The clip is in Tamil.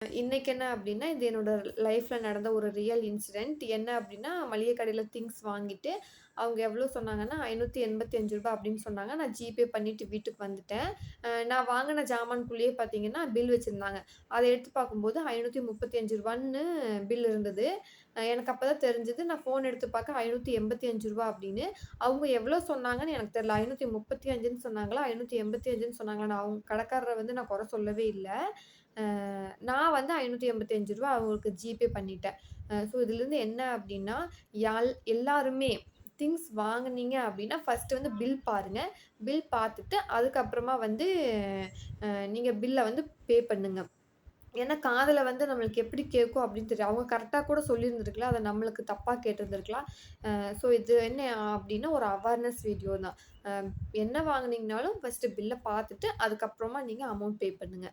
இன்னைக்கு என்ன அப்டின்னா, இது என்னோட லைஃப்ல நடந்த ஒரு ரியல் இன்சிடென்ட். என்ன அப்டின்னா, மளிகை கடையில திங்ஸ் வாங்கிட்டு, அவங்க எவ்வளோ சொன்னாங்கன்னா, ரூ. 585 அப்டின்னு சொன்னாங்க. நான் ஜிபே பண்ணிட்டு வீட்டுக்கு வந்துட்டேன். நான் வாங்குன ஜாமான்குள்ளேயே பார்த்தீங்கன்னா, பில் வச்சிருந்தாங்க. அத எடுத்து பார்க்கும்போது ரூ. 535ன்னு பில் இருந்தது. எனக்கு அப்ப தான் தெரிஞ்சது. நான் ஃபோன் எடுத்து பார்க்க ரூ. 585 அப்டின்னு. அவங்க எவ்வளோ சொன்னாங்கன்னு எனக்கு தெரியல. 535ன்னு சொன்னாங்களா? 585ன்னு சொன்னாங்களா? நான் அவங்க கடைக்காரர வந்து நான் குறை சொல்லவே இல்ல. அ நான் வந்து ரூ. 585 அவங்களுக்கு ஜிபே பண்ணிட்டேன். ஸோ இதுலருந்து என்ன அப்டின்னா, எல்லாருமே திங்ஸ் வாங்குனீங்க அப்டின்னா, ஃபர்ஸ்ட்டு வந்து பில் பாருங்க. பில் பார்த்துட்டு அதுக்கப்புறமா வந்து நீங்க பில்ல வந்து பே பண்ணுங்க. ஏன்னா காதுல வந்து நம்மளுக்கு எப்படி கேட்கும் அப்படின்னு தெரியும். அவங்க கரெக்ட்டா கூட சொல்லியிருந்திருக்கலாம். அத நம்மளுக்கு தப்பா கேட்டிருந்திருக்கலாம். ஸோ இது என்ன அப்டின்னா, ஒரு அவேர்னஸ் வீடியோ தான். அ என்ன வாங்குனீங்கனாலும் ஃபர்ஸ்ட்டு பில்ல பார்த்துட்டு, அதுக்கப்புறமா நீங்க அமௌண்ட் பே பண்ணுங்க.